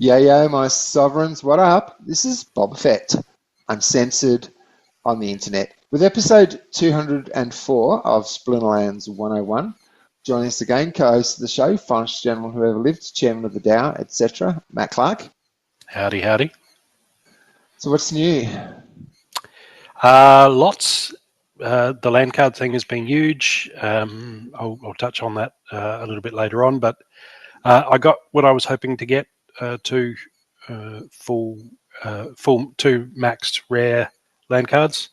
Yo, my sovereigns, what up? This is Boba Fett, uncensored on the internet, with episode 204 of Splinterlands 101. Joining us again, co-host of the show, finest gentleman who ever lived, chairman of the DAO, etc., Matt Clark. Howdy, howdy. So what's new? Lots. The land card thing has been huge. I'll touch on that a little bit later on, but I got what I was hoping to get, two full two maxed rare land cards,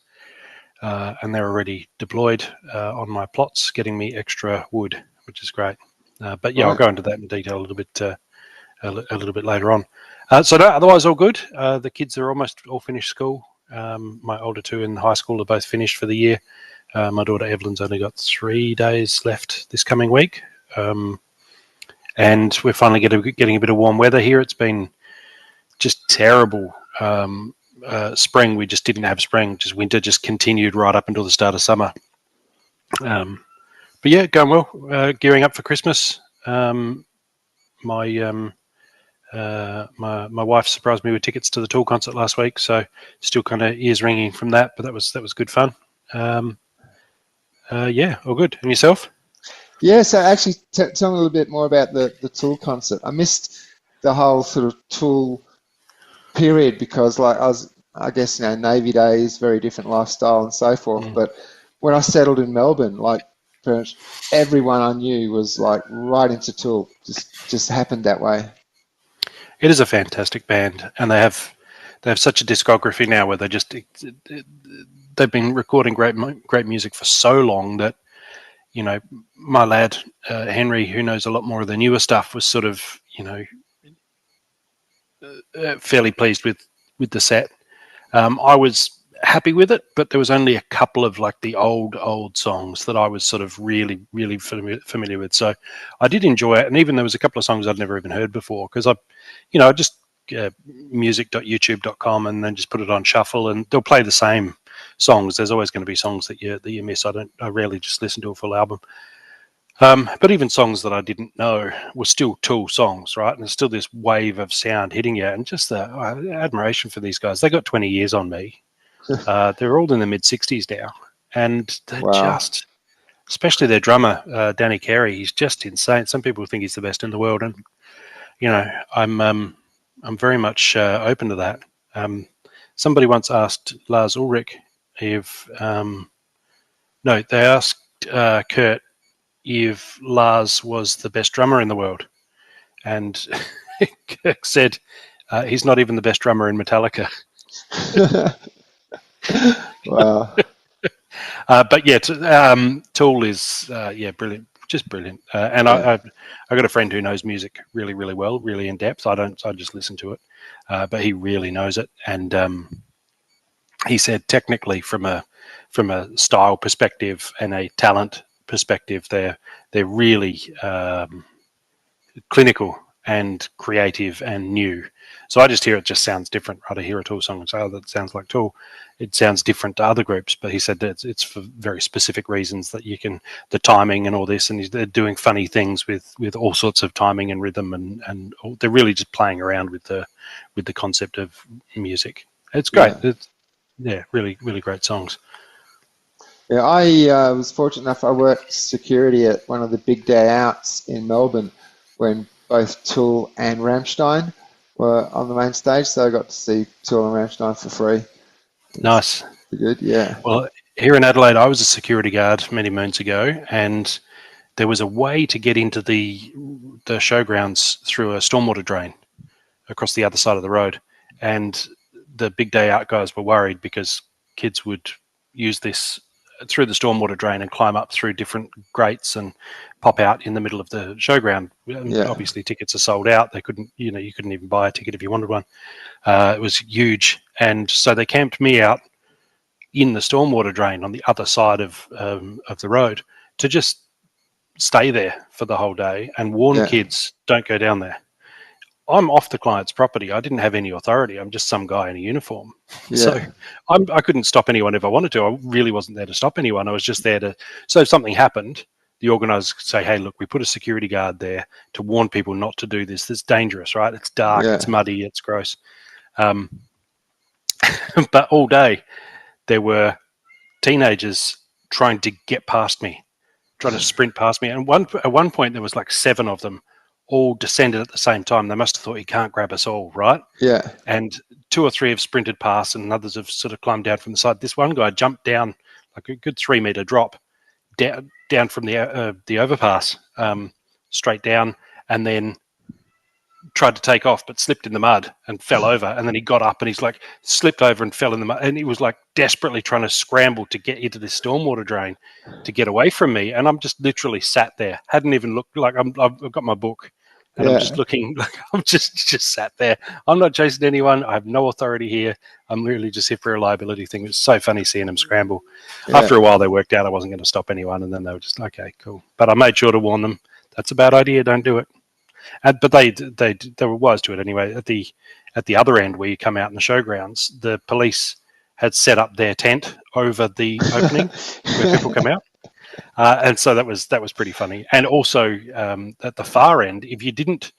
and they're already deployed on my plots, getting me extra wood, which is great. But yeah, right. I'll go into that in detail a little bit later on. So no, otherwise all good. The kids are almost all finished school. My older two in high school are both finished for the year. My daughter Evelyn's only got 3 days left this coming week. And we're finally getting a bit of warm weather here. It's been just terrible spring. We just didn't have spring. Just winter just continued right up until the start of summer. But yeah, going well. Gearing up for Christmas. My wife surprised me with tickets to the Tool concert last week, so still kind of ears ringing from that. But that was good fun. Yeah, all good. And yourself? Yeah, so actually tell me a little bit more about the Tool concert. I missed the whole sort of Tool period because, like, I guess, Navy days, very different lifestyle and so forth. But when I settled in Melbourne, like, pretty much everyone I knew was like right into Tool. Just happened that way. It is a fantastic band, and they have such a discography now where they've been recording great music for so long that, my lad Henry, who knows a lot more of the newer stuff, was sort of fairly pleased with the set. I was happy with it, but there was only a couple of like the old songs that I was sort of really familiar with. So I did enjoy it, and even there was a couple of songs I'd never even heard before because I just music.youtube.com and then just put it on shuffle, and they'll play the same songs. There's always going to be songs that you miss. I rarely just listen to a full album. But even songs that I didn't know were still Tool songs, right? And there's still this wave of sound hitting you, and just the admiration for these guys. They got 20 years on me. They're all in the mid-60s now, and they're just, especially their drummer, Danny Carey, he's just insane. Some people think he's the best in the world, and I'm very much open to that. Somebody once asked Lars Ulrich if they asked Kurt if Lars was the best drummer in the world, and Kirk said he's not even the best drummer in Metallica. Wow. But yeah, Tool is brilliant, just brilliant. And I got a friend who knows music really, really well, really in depth. I just listen to it, but he really knows it. And he said technically, from a style perspective and a talent perspective, they're really clinical and creative and new. So I just hear it just sounds different, right? I hear a Tool song and say, oh, that sounds like Tool. It sounds different to other groups, but he said that it's for very specific reasons that the timing and all this, and they're doing funny things with all sorts of timing and rhythm, and they're really just playing around with the concept of music. It's great. Yeah. It's really, really great songs. Yeah, I was fortunate enough, I worked security at one of the big day outs in Melbourne when both Tool and Rammstein were on the main stage, so I got to see Tool and Rammstein for free. Nice. Good, yeah. Well, here in Adelaide, I was a security guard many moons ago, and there was a way to get into the showgrounds through a stormwater drain across the other side of the road. And the big day out guys were worried because kids would use this through the stormwater drain and climb up through different grates and pop out in the middle of the showground. Yeah. Obviously, tickets are sold out. They couldn't, you couldn't even buy a ticket if you wanted one. It was huge, and so they camped me out in the stormwater drain on the other side of the road to just stay there for the whole day and warn kids, don't go down there. I'm off the client's property. I didn't have any authority. I'm just some guy in a uniform. Yeah. So I couldn't stop anyone if I wanted to. I really wasn't there to stop anyone. I was just there so if something happened, the organisers could say, hey, look, we put a security guard there to warn people not to do this. It's dangerous, right? It's dark, Yeah. it's muddy, it's gross. But all day there were teenagers trying to get past me, trying to sprint past me. And at one point there was like 7 of them all descended at the same time. They must have thought, he can't grab us all, right? Yeah. And 2 or 3 have sprinted past and others have sort of climbed down from the side. This one guy jumped down like a good 3-meter drop down from the overpass, straight down, and then tried to take off but slipped in the mud and fell over, and then he got up and he's like slipped over and fell in the mud, and he was like desperately trying to scramble to get into this stormwater drain to get away from me, and I'm just literally sat there, hadn't even looked, like I've got my book and I'm just looking, like I'm just sat there. I'm not chasing anyone, I have no authority here, I'm really just here for a liability thing. It's so funny seeing them scramble. After a while they worked out I wasn't going to stop anyone, and then they were just okay, cool. But I made sure to warn them, that's a bad idea, don't do it. But they were wise to it anyway. At the other end, where you come out in the showgrounds, the police had set up their tent over the opening where people come out, and so that was pretty funny. And also at the far end, if you didn't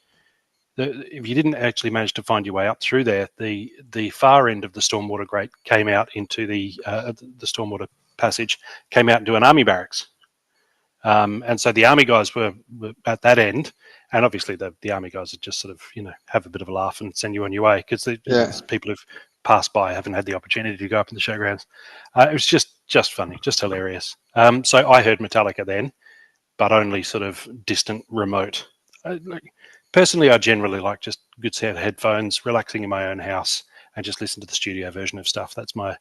actually manage to find your way up through there, the far end of the stormwater grate came out into the stormwater passage, came out into an army barracks. And so the army guys were at that end, and obviously the army guys would just sort of, have a bit of a laugh and send you on your way, because people who've passed by haven't had the opportunity to go up in the showgrounds. It was just funny, just hilarious. So I heard Metallica then, but only sort of distant, remote. Personally, I generally like just good set of headphones, relaxing in my own house, and just listen to the studio version of stuff. That's my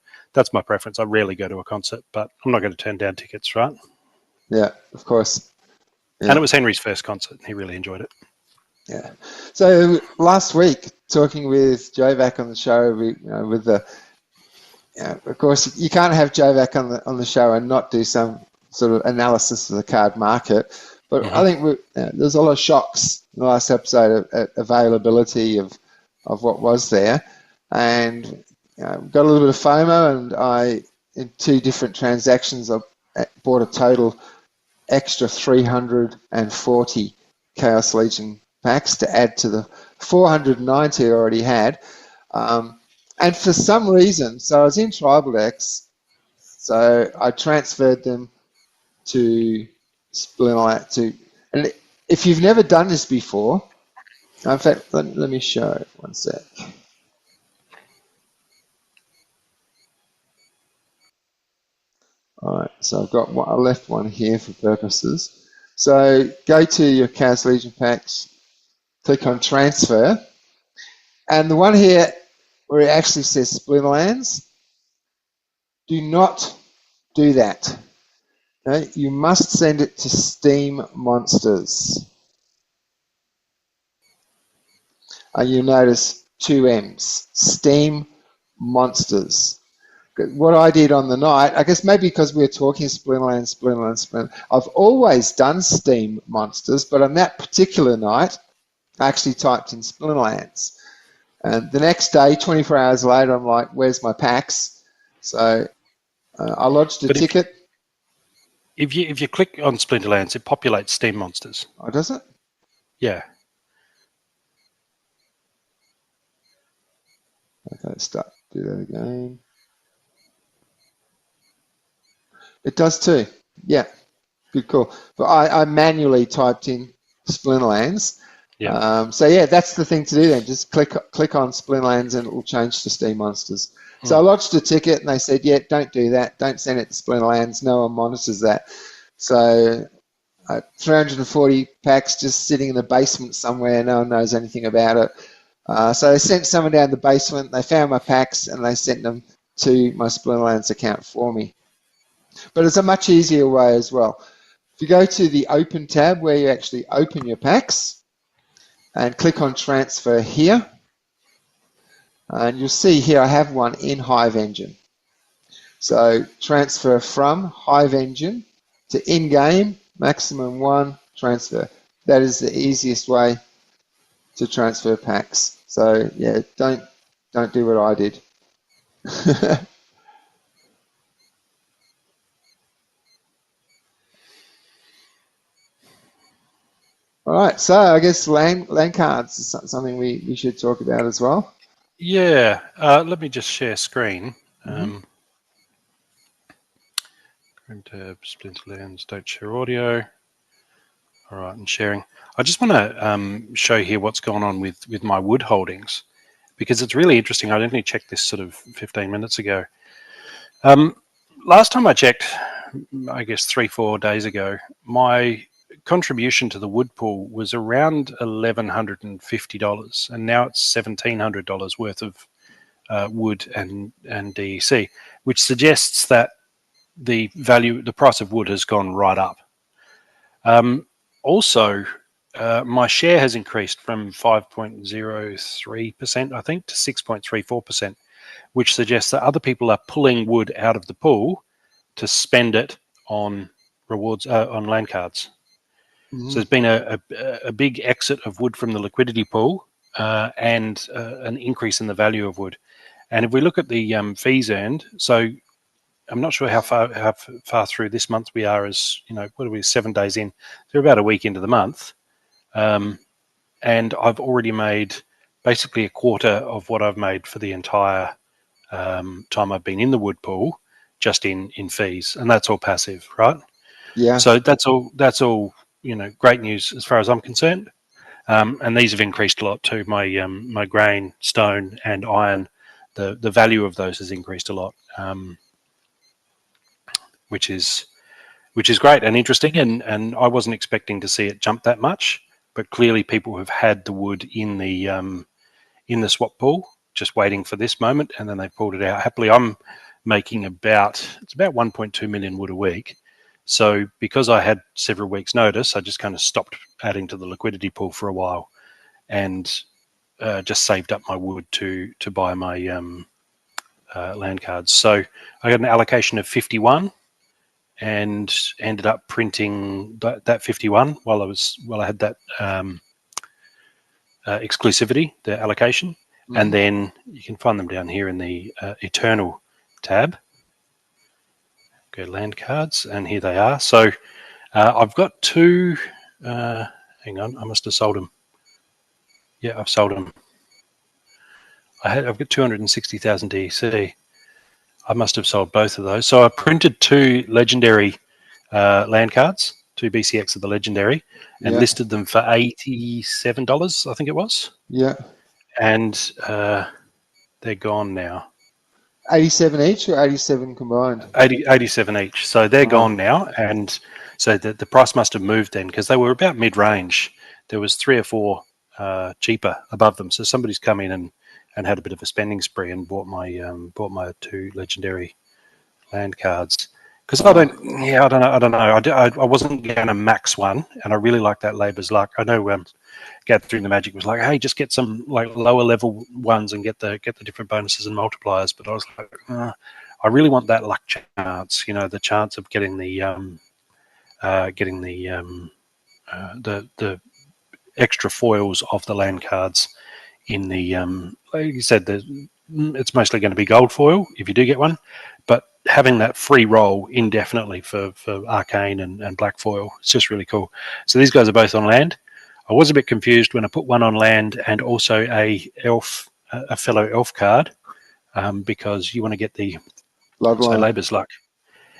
preference. I rarely go to a concert, but I'm not going to turn down tickets, right? Yeah, of course. Yeah. And it was Henry's first concert. He really enjoyed it. Yeah. So last week, talking with Jovac on the show, with the, of course, you can't have Jovac on the show and not do some sort of analysis of the card market. But I think there's a lot of shocks in the last episode of availability of what was there, and got a little bit of FOMO, and I, in 2 different transactions, I bought a total extra 340 Chaos Legion packs to add to the 490 I already had. And for some reason, so I was in Tribal Decks, so I transferred them to Splinterlands. And if you've never done this before, in fact, let me show one sec. All right, so I've got I left one here for purposes. So go to your Chaos Legion packs, click on transfer, and the one here where it actually says Splinterlands, do not do that. Okay? You must send it to Steam Monsters. You'll notice 2 M's, Steam Monsters. What I did on the night, I guess maybe because we were talking Splinterlands, I've always done Steam Monsters, but on that particular night, I actually typed in Splinterlands. And the next day, 24 hours later, I'm like, where's my packs? So I lodged a ticket. If you click on Splinterlands, it populates Steam Monsters. Oh, does it? Yeah. Okay, do that again. It does too. Yeah, good call. But I manually typed in Splinterlands. Yeah. So yeah, that's the thing to do then. Just click on Splinterlands and it will change to Steam Monsters. So I lodged a ticket and they said, yeah, don't do that. Don't send it to Splinterlands. No one monitors that. So 340 packs just sitting in the basement somewhere. No one knows anything about it. So they sent someone down the basement. They found my packs and they sent them to my Splinterlands account for me. But it's a much easier way as well. If you go to the Open tab where you actually open your packs and click on Transfer here, and you'll see here I have one in Hive Engine. So transfer from Hive Engine to in-game, maximum 1, transfer. That is the easiest way to transfer packs. So yeah, don't do what I did. All right, so I guess land cards is something we should talk about as well. Yeah, let me just share screen. Mm-hmm. Going to Splinterlands, don't share audio. All right, and sharing. I just want to show here what's going on with my wood holdings, because it's really interesting. I only checked this sort of 15 minutes ago. Last time I checked, I guess 3-4 days ago, my contribution to the wood pool was around $1,150, and now it's $1,700 worth of wood and DEC, which suggests that the price of wood has gone right up. Also, my share has increased from 5.03%, I think, to 6.34%, which suggests that other people are pulling wood out of the pool to spend it on rewards, on land cards. So there's been a big exit of wood from the liquidity pool, and an increase in the value of wood. And if we look at the fees earned, so I'm not sure how far through this month we are, as what are we, 7 days in? So we're about a week into the month, and I've already made basically a quarter of what I've made for the entire time I've been in the wood pool, just in fees, and that's all passive, right? Yeah. So that's all great news as far as I'm concerned. And these have increased a lot too. My grain, stone, and iron, the value of those has increased a lot, which is great and interesting. And I wasn't expecting to see it jump that much, but clearly people have had the wood in the swap pool, just waiting for this moment, and then they pulled it out happily. I'm making about 1.2 million wood a week. So because I had several weeks' notice, I just kind of stopped adding to the liquidity pool for a while, and just saved up my wood to buy my land cards. So I got an allocation of 51, and ended up printing that 51 while I had that exclusivity, the allocation. And then you can find them down here in the Eternal tab. Go land cards, and here they are. So I've got two. Hang on, I must have sold them. Yeah, I've sold them. I've got 260,000 DEC. I must have sold both of those. So I printed two legendary land cards, two BCX of the legendary, and listed them for $87, I think it was. Yeah. And they're gone now. 87 each or 87 combined? 87 each. So they're gone now. And so the price must have moved then, because they were about mid-range. There was 3 or 4 cheaper above them. So somebody's come in and had a bit of a spending spree and bought my two legendary land cards. Because I don't know. I wasn't going to max one, and I really like that Labour's Luck. I know Gathering the Magic was like, hey, just get some like lower level ones and get the different bonuses and multipliers. But I was like, I really want that luck chance. The chance of getting the extra foils of the land cards in the like you said, it's mostly going to be gold foil if you do get one, but having that free roll indefinitely for arcane and black foil, it's just really cool. So these guys are both on land. I was a bit confused when I put one on land and also a fellow elf card, because you want to get the Labour's Luck.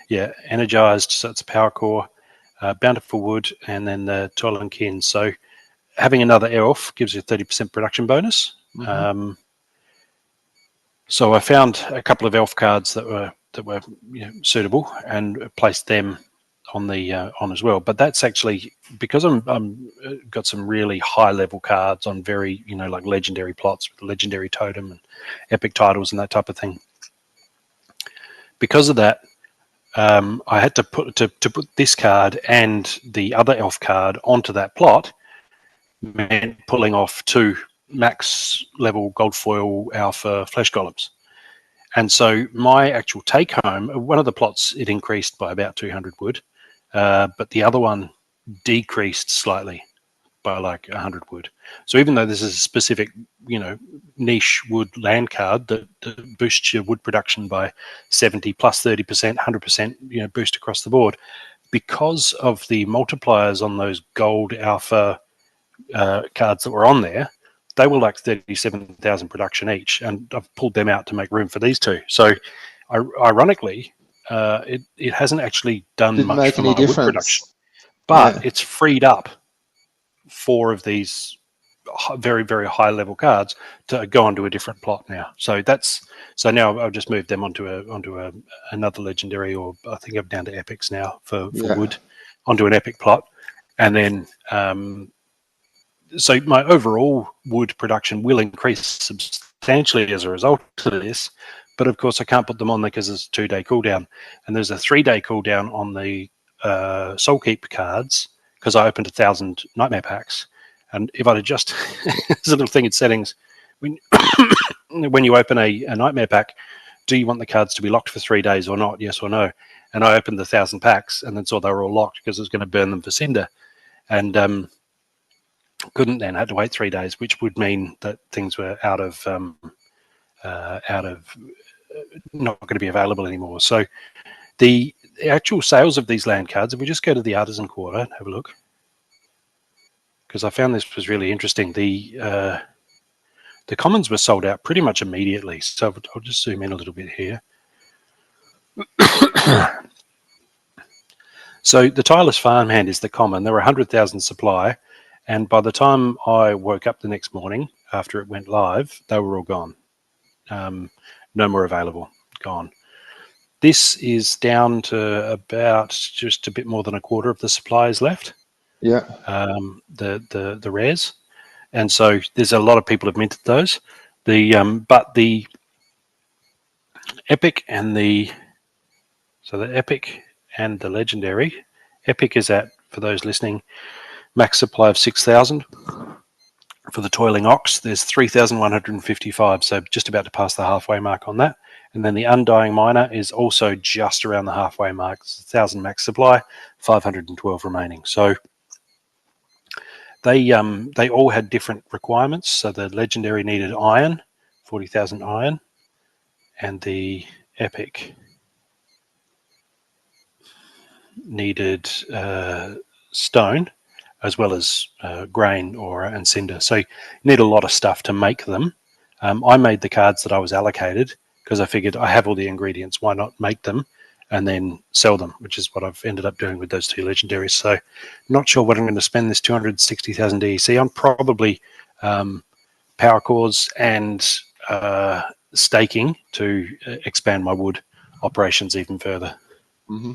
Yeah, energized, so it's a power core, bountiful wood, and then the toil and kin. So having another elf gives you a 30% production bonus. So I found a couple of elf cards that were suitable, and placed them on the on as well. But that's actually because I'm got some really high level cards on very like legendary plots with legendary totem and epic titles and that type of thing. Because of that, I had to put this card and the other elf card onto that plot, meant pulling off 2 max level gold foil alpha flesh golems. And so my actual take home, one of the plots, it increased by about 200 wood, but the other one decreased slightly by like 100 wood. So even though this is a specific, niche wood land card that boosts your wood production by 70 plus 30%, 100%, boost across the board, because of the multipliers on those gold alpha cards that were on there, they were like 37,000 production each, and I've pulled them out to make room for these two. So, ironically, it hasn't actually done Didn't much make for any my wood production, difference. but Yeah, it's freed up 4 of these very, very high level cards to go onto a different plot now. So now I've just moved them onto another legendary, or I think I'm down to epics now for yeah, wood, onto an epic plot, and then so my overall wood production will increase substantially as a result of this. But of course, I can't put them on there because there's a 2-day cooldown, and there's a 3-day cooldown on the Soul Keep cards because I opened 1,000 nightmare packs. And if I'd adjust, there's a little thing in settings when when you open a nightmare pack, do you want the cards to be locked for 3 days or not? Yes or no? And I opened the 1,000 packs and then saw they were all locked because I was going to burn them for cinder, and couldn't then, had to wait 3 days, which would mean that things were out of not going to be available anymore. So the actual sales of these land cards, if we just go to the Artisan Quarter and have a look, because I found this was really interesting. The commons were sold out pretty much immediately. So I'll just zoom in a little bit here. So the Tireless Farmhand is the common. There were 100,000 supply, and by the time I woke up the next morning after it went live, they were all gone. No more available, gone. This is down to about just a bit more than a quarter of the supply is left. yeah. The rares, and so there's a lot of people have minted those. But the epic and the epic and the legendary. Epic is at, for those listening, max supply of 6,000. For the Toiling Ox, there's 3,155, so just about to pass the halfway mark on that. And then the Undying Miner is also just around the halfway mark. It's 1,000 max supply, 512 remaining. So they all had different requirements. So the legendary needed iron, 40,000 iron, and the epic needed stone, as well as grain and cinder. So you need a lot of stuff to make them. I made the cards that I was allocated because I figured I have all the ingredients. Why not make them and then sell them, which is what I've ended up doing with those 2 legendaries. So not sure what I'm going to spend this 260,000 DEC on. Probably power cores and staking to expand my wood operations even further. Mm-hmm.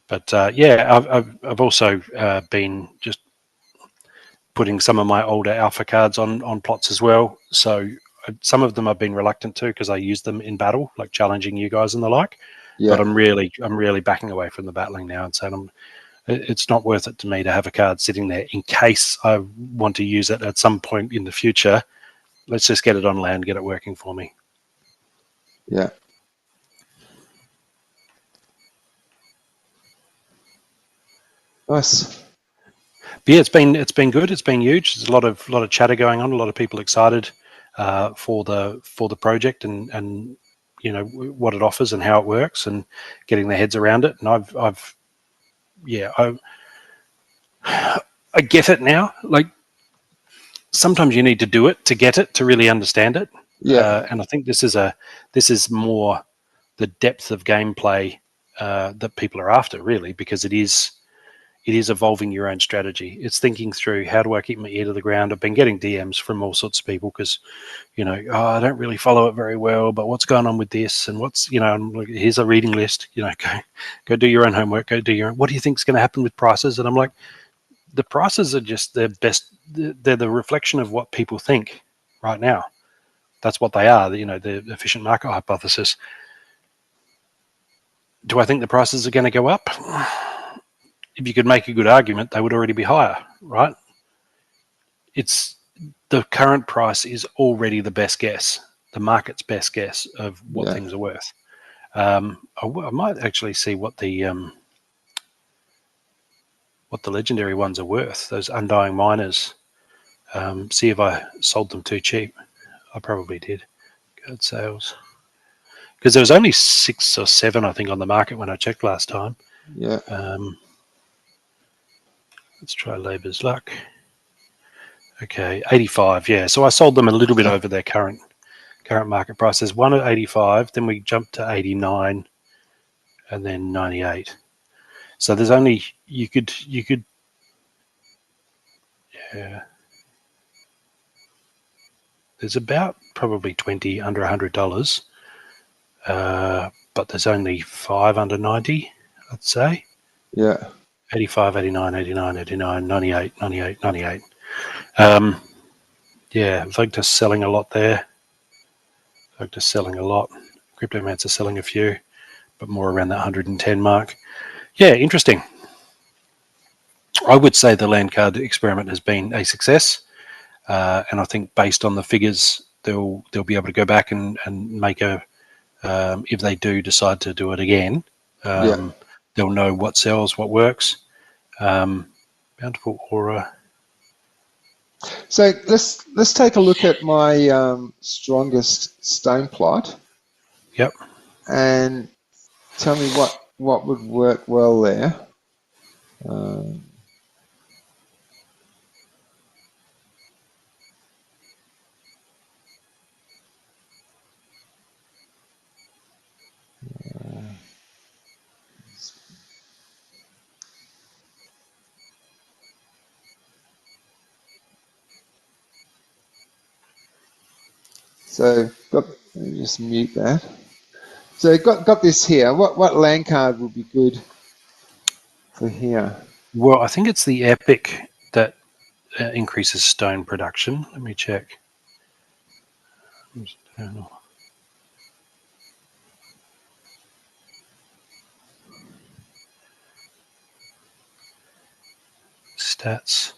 But I've also been just putting some of my older alpha cards on plots as well. So some of them I've been reluctant to because I use them in battle, like challenging you guys and the like. Yeah. But I'm really backing away from the battling now and saying it's not worth it to me to have a card sitting there in case I want to use it at some point in the future. Let's just get it on land, get it working for me. Yeah. Nice. But yeah, it's been good. It's been huge. There's a lot of chatter going on. A lot of people excited for the project and you know what it offers and how it works and getting their heads around it. And I get it now. Like sometimes you need to do it to get it, to really understand it. Yeah. And I think this is more the depth of gameplay that people are after, really, because it is evolving your own strategy. It's thinking through, how do I keep my ear to the ground? I've been getting DMs from all sorts of people because, you know, I don't really follow it very well, but what's going on with this? And what's, you know, I'm like, here's a reading list, you know, go do your own homework, what do you think is going to happen with prices? And I'm like, the prices are just they're the reflection of what people think right now. That's what they are, you know, the efficient market hypothesis. Do I think the prices are going to go up? If you could make a good argument, they would already be higher, right? It's the current price is already the best guess, the market's best guess of what things are worth. I might actually see what the legendary ones are worth. Those Undying Miners. See if I sold them too cheap. I probably did. Card sales, because there was only 6 or 7, I think, on the market when I checked last time. Yeah. Let's try Labour's Luck. Okay, 85. Yeah, so I sold them a little bit Okay. over their current market price. There's one at 85, then we jumped to 89, and then 98. So there's only you could yeah. There's about probably 20 under $100, but there's only 5 under 90. I'd say Yeah. 85, 89, 89, 89, 98, 98, 98. Um, yeah, Victor's selling a lot there. Victor's selling a lot. Cryptomancer selling a few, but more around that 110 mark. Yeah, interesting. I would say the land card experiment has been a success, and I think based on the figures, they'll be able to go back and make a if they do decide to do it again, Yeah. they'll know what sells, what works. Bountiful Aura. So let's take a look at my strongest stone plot. Yep. And tell me what would work well there. So let me just mute that. So got this here. What land card would be good for here? Well, I think it's the Epic that increases stone production. Let me check. Stats.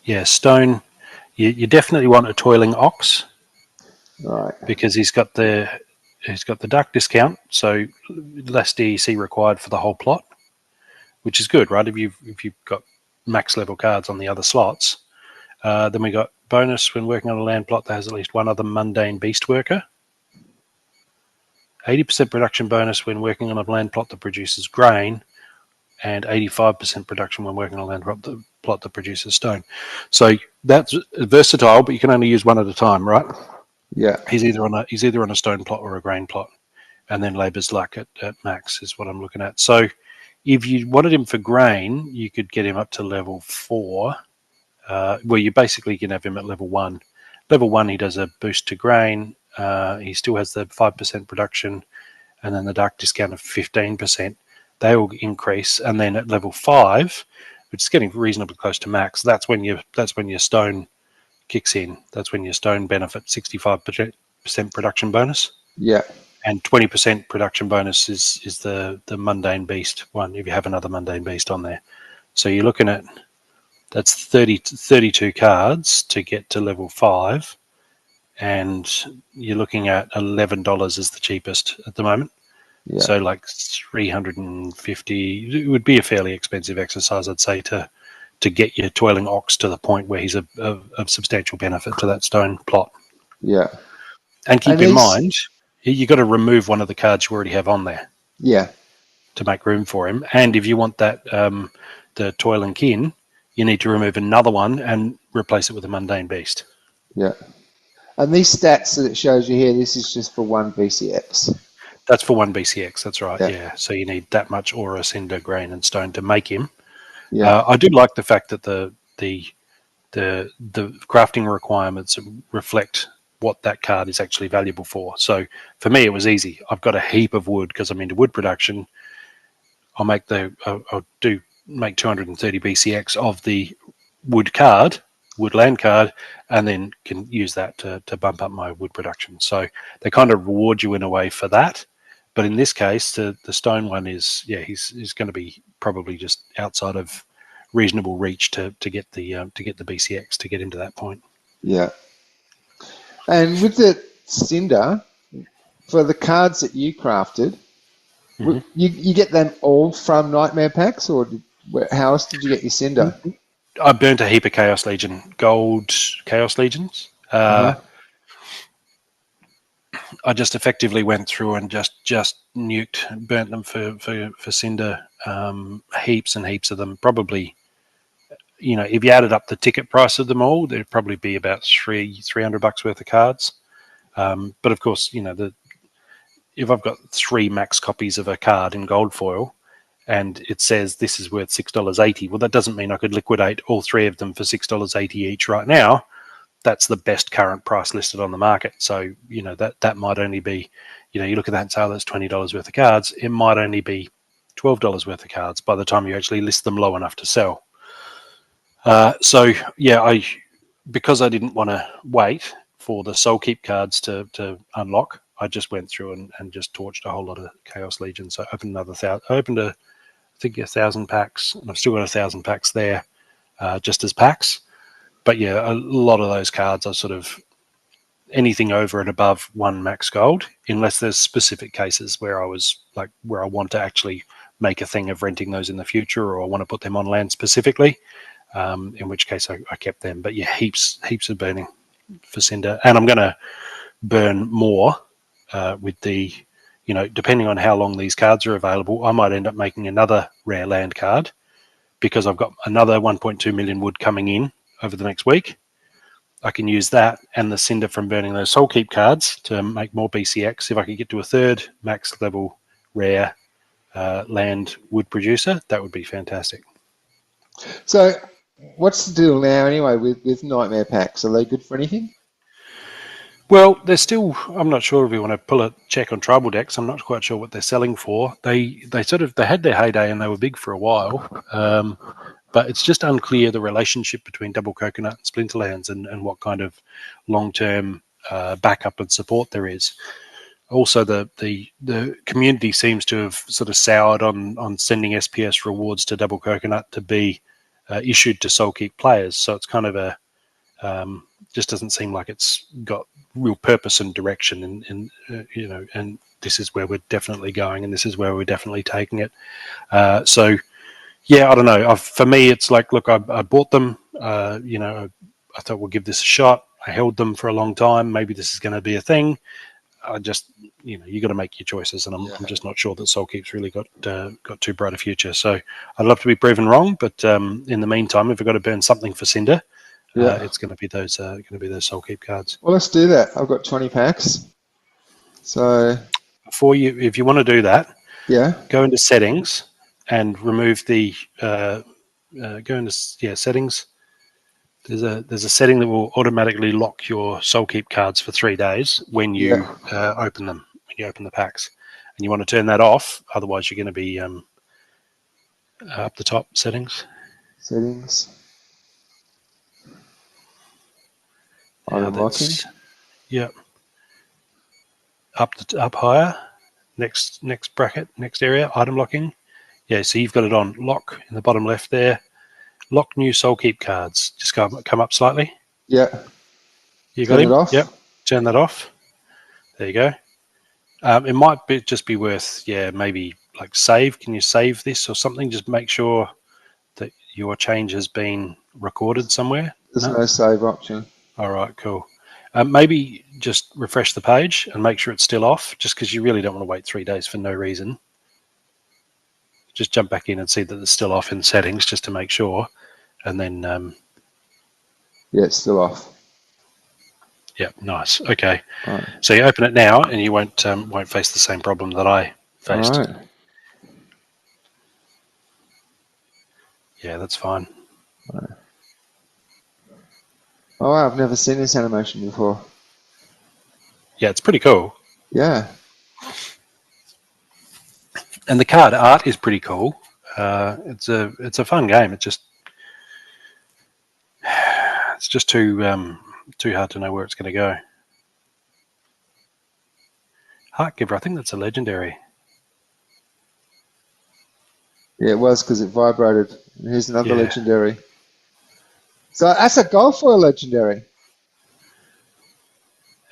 Yeah, stone. You definitely want a toiling ox. Right. Because he's got the duck discount, so less DEC required for the whole plot, which is good, right? If you've got max level cards on the other slots, then we got bonus when working on a land plot that has at least one other mundane beast worker. 80% production bonus when working on a land plot that produces grain, and 85% production when working on a land plot that produces stone. So that's versatile, but you can only use one at a time, right? Yeah. He's either on a stone plot or a grain plot, and then labour's luck at max is what I'm looking at. So if you wanted him for grain, you could get him up to level 4, where you basically can have him at level 1. Level 1, he does a boost to grain. He still has the 5% production, and then the dark discount of 15%. They will increase, and then at level 5, which is getting reasonably close to max, that's when your stone kicks in. That's when your stone benefit 65% production bonus. Yeah. And 20% production bonus is the mundane beast one, if you have another mundane beast on there. So you're looking at, that's 32 cards to get to level 5, and you're looking at $11 as the cheapest at the moment. Yeah. So like 350, it would be a fairly expensive exercise, I'd say, to get your toiling ox to the point where he's of substantial benefit to that stone plot. Yeah. And keep And in these. mind, you got to remove one of the cards you already have on there Yeah. to make room for him. And if you want that the toiling kin, you need to remove another one and replace it with a mundane beast. Yeah. And these stats that it shows you here, this is just for one VCX. That's for one BCX. That's right. Yeah. Yeah. So you need that much aura, cinder, grain, and stone to make him. Yeah. I do like the fact that the crafting requirements reflect what that card is actually valuable for. So for me, it was easy. I've got a heap of wood because I'm into wood production. I'll make 230 BCX of the woodland card, and then can use that to bump up my wood production. So they kind of reward you in a way for that. But in this case, the stone one is, he's going to be probably just outside of reasonable reach to get the BCX to get him to that point. Yeah. And with the cinder, for the cards that you crafted, you get them all from Nightmare Packs, or how else did you get your cinder? I burnt a heap of Chaos Legion, gold Chaos Legions. I just effectively went through and just burnt them for cinder, heaps and heaps of them. Probably if you added up the ticket price of them all, there'd probably be about $300 worth of cards. But of course, if I've got 3 max copies of a card in gold foil, and it says this is worth $6.80, well, that doesn't mean I could liquidate all 3 of them for $6.80 each right now. That's the best current price listed on the market. So that might only be, you look at that and say, oh, that's $20 worth of cards. It might only be $12 worth of cards by the time you actually list them low enough to sell. So yeah, because I didn't want to wait for the Soul Keep cards to unlock, I just went through and just torched a whole lot of Chaos Legion. So I opened another 1,000. I opened I think 1,000 packs, and I've still got 1,000 packs there, just as packs. But yeah, a lot of those cards are sort of anything over and above 1 max gold, unless there's specific cases where I want to actually make a thing of renting those in the future, or I want to put them on land specifically. In which case I kept them. But yeah, heaps of burning for Cinder, and I'm going to burn more with the, depending on how long these cards are available, I might end up making another rare land card because I've got another 1.2 million wood coming in over the next week. I can use that and the Cinder from burning those Soul Keep cards to make more BCX. If I could get to a 3rd max level rare land wood producer, that would be fantastic. So what's the deal now anyway with Nightmare packs? Are they good for anything? Well, they're still, I'm not sure if we want to pull a check on tribal decks. I'm not quite sure what they're selling for. They had their heyday and they were big for a while. But it's just unclear the relationship between Double Coconut and Splinterlands and what kind of long-term backup and support there is. Also, the community seems to have sort of soured on sending SPS rewards to Double Coconut to be issued to Soul Keep players. So it's kind of just doesn't seem like it's got real purpose and direction. And this is where we're definitely going, and this is where we're definitely taking it. So. Yeah, I don't know. For me, it's like, look, I bought them. I thought we'll give this a shot. I held them for a long time. Maybe this is going to be a thing. I just, you got to make your choices, and I'm just not sure that Soul Keep's really got too bright a future. So I'd love to be proven wrong, but in the meantime, if we've got to burn something for Cinder, it's going to be those Soul Keep cards. Well, let's do that. I've got 20 packs. So if you want to do that, go into settings. And remove the go into settings. There's a setting that will automatically lock your Soul Keep cards for 3 days when you open them. When you open the packs, and you want to turn that off. Otherwise, you're going to be up the top settings. Settings. Item locking. Yep. Up higher. Next bracket. Next area. Item locking. Yeah, so you've got it on lock in the bottom left there. Lock new Soul Keep cards. Just come up slightly. Yeah. You got him? Yep. Turn that off. There you go. It might just be worth, maybe like save. Can you save this or something? Just make sure that your change has been recorded somewhere. There's no save option. All right, cool. Maybe just refresh the page and make sure it's still off, just because you really don't want to wait 3 days for no reason. Just jump back in and see that it's still off in settings just to make sure. And then... it's still off. Yeah, nice. Okay. Right. So you open it now and you won't face the same problem that I faced. All right. Yeah, that's fine. Right. Oh, wow, I've never seen this animation before. Yeah, it's pretty cool. Yeah. And the card art is pretty cool. It's a fun game. It's just too hard to know where it's going to go. Heartgiver, I think that's a legendary. Yeah, it was because it vibrated. And here's another legendary. So that's a gold foil legendary.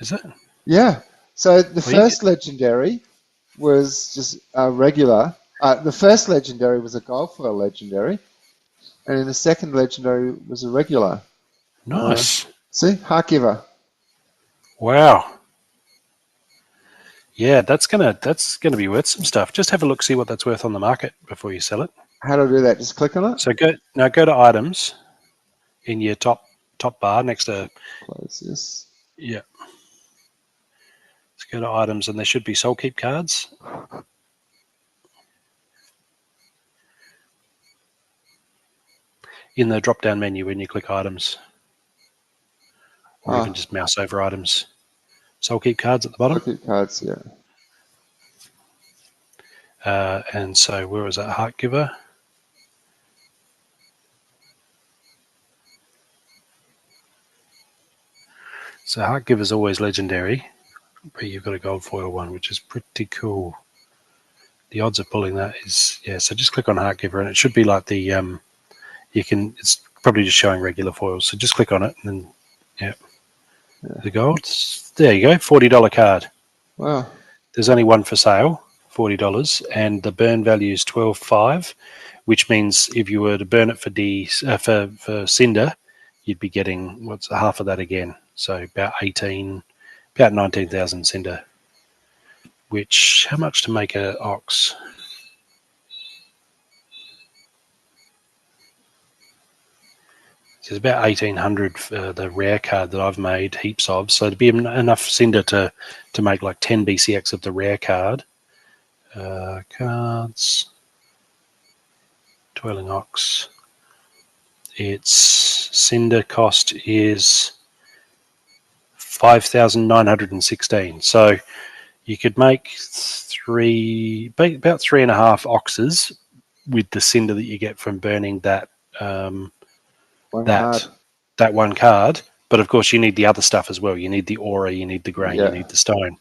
Is it? Yeah. So the first legendary was just a regular. The first legendary was a gold foil legendary, and then the second legendary was a regular. Nice. See, Heartgiver. Wow. Yeah, that's gonna be worth some stuff. Just have a look, see what that's worth on the market before you sell it. How do I do that? Just click on it. So go to items. in your top bar next to. Close this. Yeah. Let's go to items, and there should be soul keep cards. In the drop-down menu when you click items, or even just mouse over items. Soul keep cards at the bottom. Soul keep cards, yeah. And so where was that heart giver? So heart giver is always legendary, but you've got a gold foil one, which is pretty cool. The odds of pulling that is, yeah, so just click on heart giver, and it should be like the it's probably just showing regular foils, so just click on it, and then yeah. The gold, there you go, $40 card. Wow. There's only one for sale, $40, and the burn value is 12.5, which means if you were to burn it for cinder, you'd be getting what's half of that again, so about 19,000 cinder. Which, how much to make a ox? It's about 1,800 for the rare card that I've made heaps of. So to be enough cinder to make like 10 BCX of the rare card. Cards. Twirling Ox. Its cinder cost is 5,916. So you could make about 3.5 oxes with the cinder that you get from burning that that one card. But of course, you need the other stuff as well. You need the aura, you need the grain, you need the stone.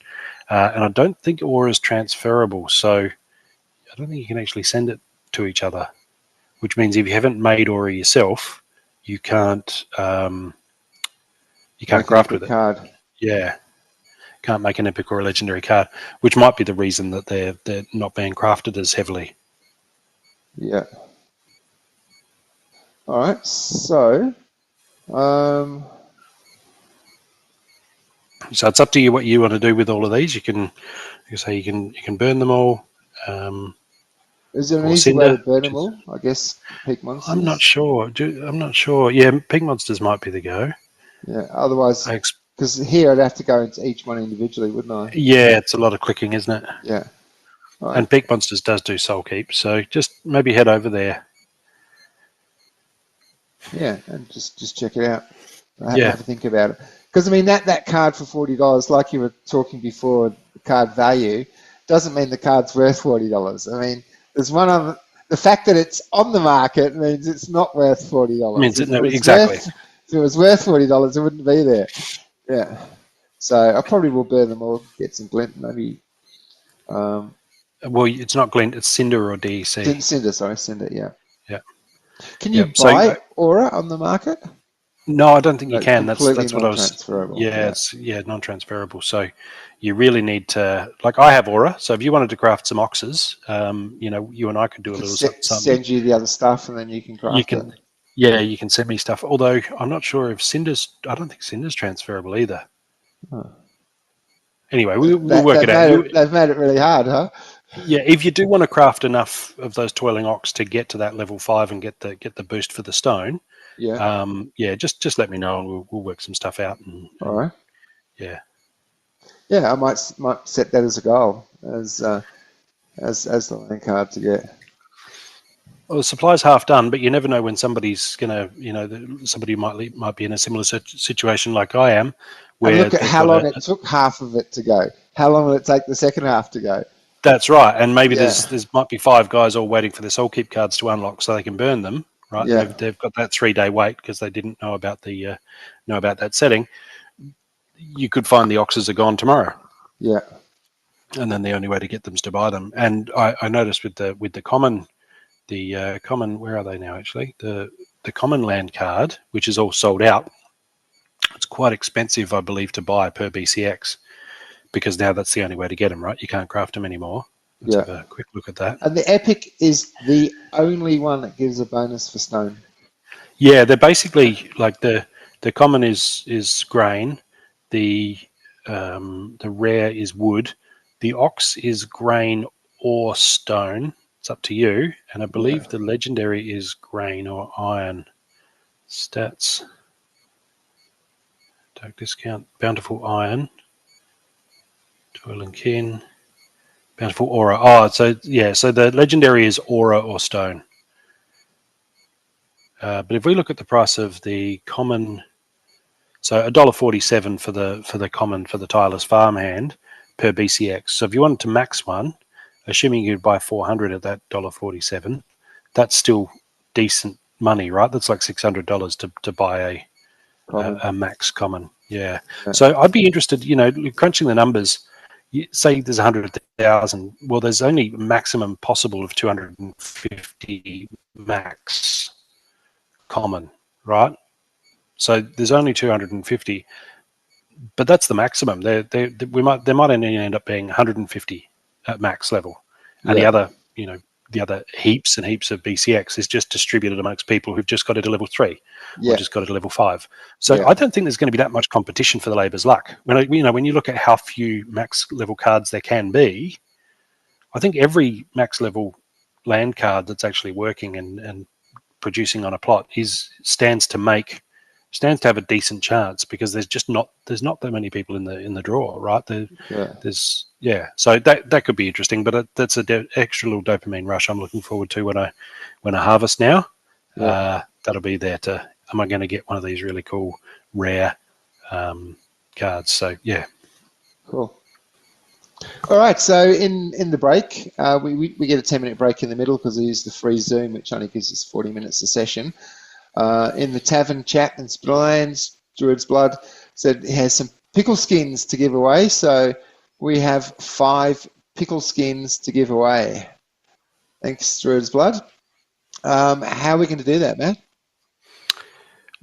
And I don't think aura is transferable, so I don't think you can actually send it to each other. Which means if you haven't made aura yourself, you can't craft with it. Card. Yeah, can't make an epic or a legendary card, which might be the reason that they're not being crafted as heavily. Yeah. All right. So, so it's up to you what you want to do with all of these. You can burn them all. Is there an easy way to burn them all? I guess peak monsters. I'm not sure. Yeah, peak monsters might be the go. Yeah. Otherwise, because here I'd have to go into each one individually, wouldn't I? Yeah, it's a lot of clicking, isn't it? Yeah. Right. And peak monsters does do soul keep, so just maybe head over there. Yeah, and just check it out. Have a think about it. Because I mean that card for $40, like you were talking before, the card value doesn't mean the card's worth $40. I mean, there's one on the fact that it's on the market means it's not worth $40. Exactly. If it was worth $40, it wouldn't be there. Yeah. So I probably will burn them all, get some glint, maybe. Well, it's not glint; it's cinder or DEC. Cinder. Yeah. Yeah. Can you buy aura on the market? No, I don't think you can. That's what I was. Yeah, it's non-transferable. So you really need to, like, I have aura. So if you wanted to craft some oxes, you and I could do a little something. Send you the other stuff, and then you can craft it. Yeah, you can send me stuff. Although I'm not sure if cinder's. I don't think cinder's transferable either. Oh. Anyway, we'll work it out. They've made it really hard, huh? Yeah, if you do want to craft enough of those twirling ox to get to that level 5 and get the boost for the stone, just let me know and we'll work some stuff out. All right. Yeah. Yeah, I might set that as a goal as the land card to get. Well, the supply's half done, but you never know when somebody's gonna, somebody might be in a similar situation like I am. Where and look at how long it took half of it to go. How long will it take the second half to go? That's right, and maybe there's might be 5 guys all waiting for their soul keep cards to unlock so they can burn them. Right? Yeah. They've got that 3-day wait because they didn't know about that setting. You could find the oxes are gone tomorrow. Yeah. And then the only way to get them is to buy them. And I noticed with the common. The common, where are they now? Actually, the common land card, which is all sold out. It's quite expensive, I believe, to buy per BCX because now that's the only way to get them. Right, you can't craft them anymore. Let's have a quick look at that. And the epic is the only one that gives a bonus for stone. Yeah, they're basically like the common is grain, the rare is wood, the ox is grain or stone. It's up to you, and I believe the legendary is grain or iron. Stats. Dark discount. Bountiful iron. Toil and kin. Bountiful aura. Oh, so yeah. So the legendary is aura or stone. But if we look at the price of the common, so $1.47 for the common for the tireless farmhand per BCX. So if you wanted to max one, assuming you'd buy 400 at that $1.47, that's still decent money, right? That's like $600 to buy a max common. Yeah. So I'd be interested, crunching the numbers. Say there's 100,000. Well, there's only maximum possible of 250 max common, right? So there's only 250, but that's the maximum. There might only end up being 150 at max level, and the other heaps and heaps of BCX is just distributed amongst people who've just got it to level 3 or just got it to level 5. So I don't think there's going to be that much competition for the labour's luck. When you look at how few max level cards there can be, I think every max level land card that's actually working and producing on a plot stands to have a decent chance, because there's not that many people in the draw, right? So that could be interesting, but that's an extra little dopamine rush I'm looking forward to when I harvest now. That'll be there am I going to get one of these really cool rare cards? So yeah, cool. All right, so in the break, we get a 10-minute break in the middle because we use the free Zoom, which only gives us 40 minutes a session. In the tavern chat in Splinterlands, Druid's Blood said he has some pickle skins to give away, so we have 5 pickle skins to give away. Thanks, Druid's Blood. How are we going to do that, Matt?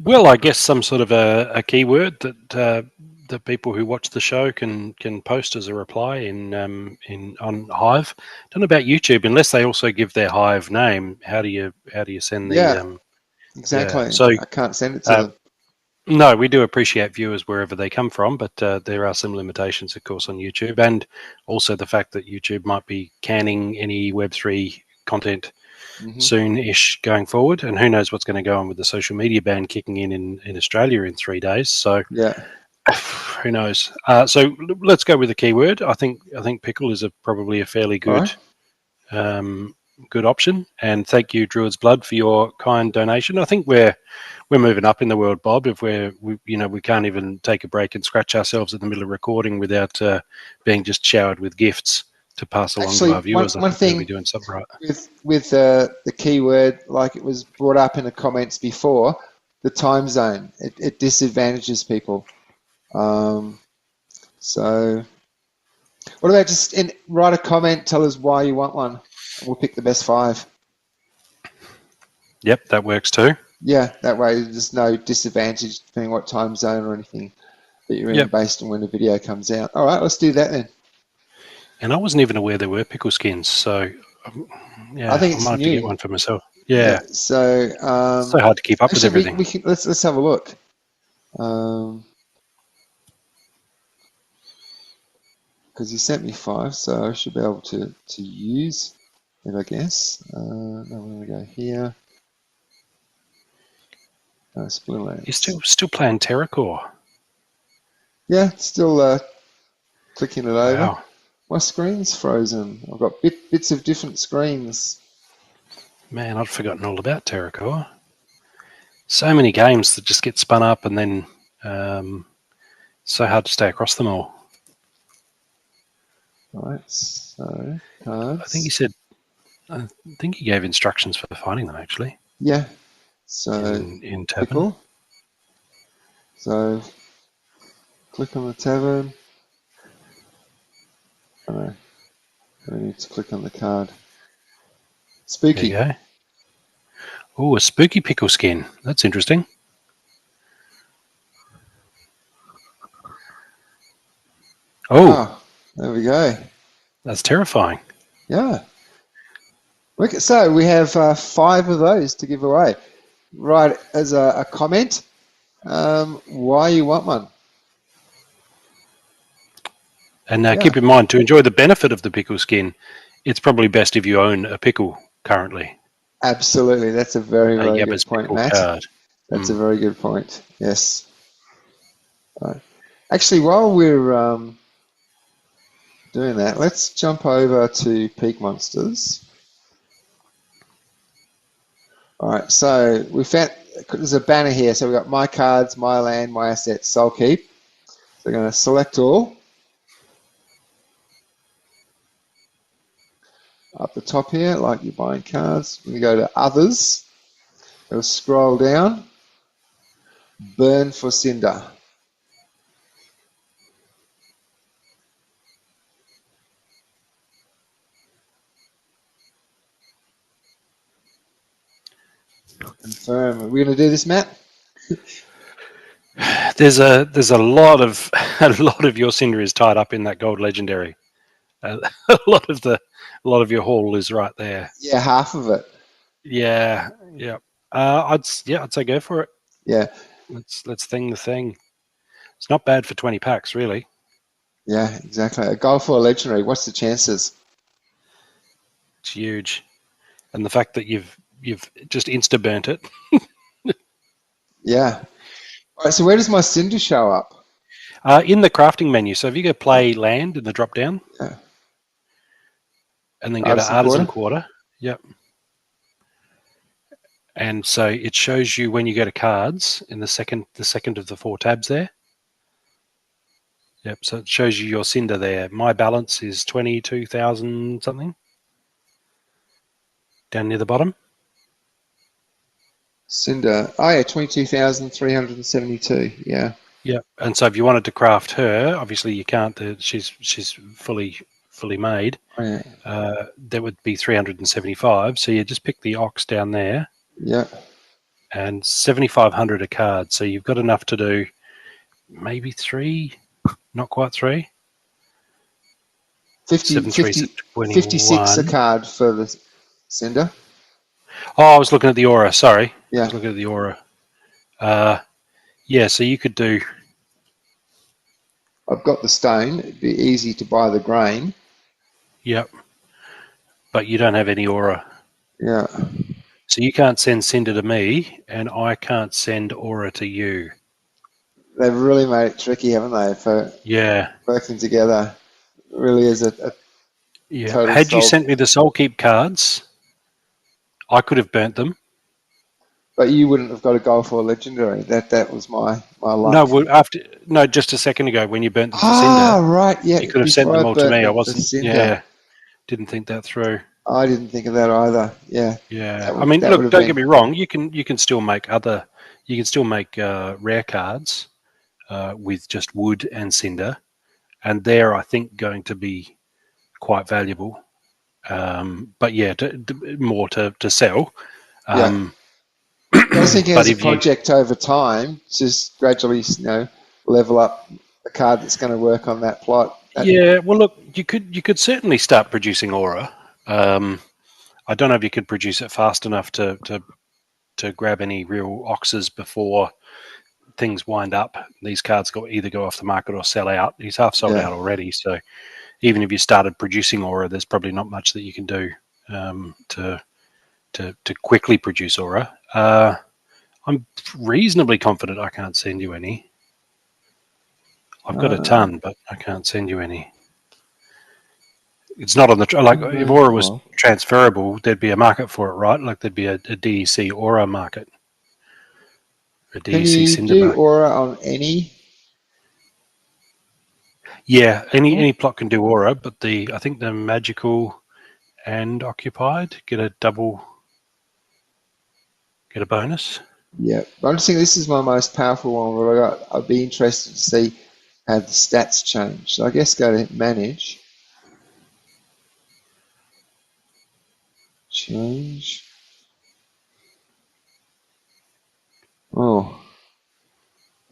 Well, I guess some sort of a keyword that the people who watch the show can post as a reply on Hive. Don't know about YouTube, unless they also give their Hive name. How do you send the exactly. So I can't send it to them. No, we do appreciate viewers wherever they come from, but there are some limitations, of course, on YouTube, and also the fact that YouTube might be canning any Web3 content soon-ish going forward, and who knows what's going to go on with the social media ban kicking in Australia in 3 days. So who knows? So let's go with the keyword. I think pickle is probably a fairly good good option, and thank you, Druid's Blood, for your kind donation. I think we're moving up in the world, Bob. If we can't even take a break and scratch ourselves in the middle of recording without being just showered with gifts to pass along to our viewers. One thing we're doing something right with the keyword, like it was brought up in the comments before, the time zone, it disadvantages people. So what about just write a comment, tell us why you want one, and we'll pick the best 5. Yep, that works too. Yeah, that way there's no disadvantage depending what time zone or anything that you're in based on when the video comes out. All right, let's do that then. And I wasn't even aware there were pickle skins, so I think it's I might have new. to get one for myself. Yeah. So so hard to keep up with everything. Let's have a look. Because he sent me 5, so I should be able to use it, I guess. Now we're going to go here. Splinterlands. You're still playing Terracore? Yeah, still clicking it over. Wow. My screen's frozen. I've got bits of different screens. Man, I'd forgotten all about Terracore. So many games that just get spun up, and then so hard to stay across them all. Right, so cards. I think he gave instructions for finding them, actually. Yeah. So in Tavern. Pickle. So click on the Tavern. I need to click on the card. Spooky. There you go. Oh, a spooky pickle skin. That's interesting. Oh, there we go. That's terrifying. Yeah. Look, so we have 5 of those to give away. Write as a comment why you want one. And keep in mind, to enjoy the benefit of the pickle skin, it's probably best if you own a pickle currently. Absolutely. That's a very, very good point, Matt. Card. That's a very good point. Yes. Right. Actually, while we're doing that, let's jump over to Peak Monsters. All right, so we found there's a banner here. So we've got my cards, my land, my assets, soul keep. So we're going to select all. Up the top here, like you're buying cards. We're going to go to others. We'll scroll down. Burn for cinder. Confirm. Are we going to do this, Matt? There's a lot of your cinder is tied up in that gold legendary. A lot of your haul is right there. Yeah, half of it. Yeah. I'd say go for it. Yeah. Let's thing the thing. It's not bad for 20 packs, really. Yeah, exactly. A gold for a legendary. What's the chances? It's huge, and the fact that you've just insta burnt it. Yeah. All right. So where does my cinder show up? In the crafting menu. So if you go play land in the drop down, Yeah. and then go to Artisan Quarter. Yep. And so it shows you when you go to cards in the second of the 4 tabs there. Yep. So it shows you your cinder there. My balance is 22,000 something. Down near the bottom. Cinder. Oh yeah, 22,372. Yeah. Yeah. And so if you wanted to craft her, obviously you can't. She's fully made. Oh, yeah. That would be 375. So you just pick the ox down there. Yeah. And 7,500 a card. So you've got enough to do maybe 3, not quite 3. 56 a card for the cinder. Oh, I was looking at the aura. Sorry. Yeah. I was looking at the aura. Yeah, so you could do. I've got the stone. It'd be easy to buy the grain. Yep. But you don't have any aura. Yeah. So you can't send cinder to me, and I can't send aura to you. They've really made it tricky, haven't they, for working together? It really is a total Had you sent me the Soul Keep cards, I could have burnt them. But you wouldn't have got a goal for a legendary. That was my luck. No, just a second ago when you burnt them for cinder. Ah, right, yeah. You could have sent them all to me. I wasn't. Didn't think that through. I didn't think of that either. Yeah. Yeah. I mean, look, don't get me wrong. You can still make rare cards with just wood and cinder, and they're, I think, going to be quite valuable. But yeah, more to sell. I was thinking as a project over time, just gradually, level up a card that's going to work on that plot. Yeah, well, look, you could certainly start producing aura. I don't know if you could produce it fast enough to grab any real oxes before things wind up. These cards either go off the market or sell out. He's half sold out already, so even if you started producing aura, there's probably not much that you can do to quickly produce aura. I'm reasonably confident I can't send you any. I've got a ton, but I can't send you any. It's not on the if aura was transferable, there'd be a market for it, right? Like there'd be a DEC aura market, a DEC cinder market. Can you do aura on any? Yeah, any plot can do aura, but I think the magical and occupied get a bonus. Yeah, I'm just thinking this is my most powerful one. But I'd be interested to see how the stats change. So I guess go to manage. Change. Oh,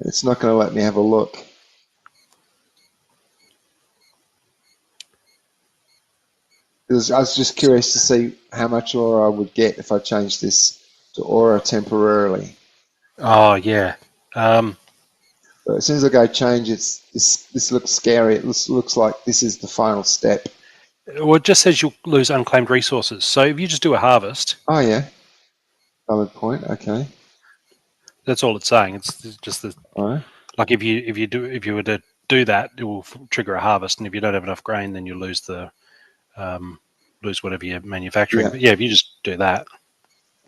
it's not going to let me have a look. I was just curious to see how much aura I would get if I changed this to aura temporarily. Oh yeah. But as soon as I go change, this looks scary. It looks like this is the final step. Well, it just says you'll lose unclaimed resources. So if you just do a harvest. Oh yeah. Valid point. Okay. That's all it's saying. It's just the Right. like if you were to do that, it will trigger a harvest, and if you don't have enough grain, then you lose lose whatever you're manufacturing. Yeah. But yeah, if you just do that,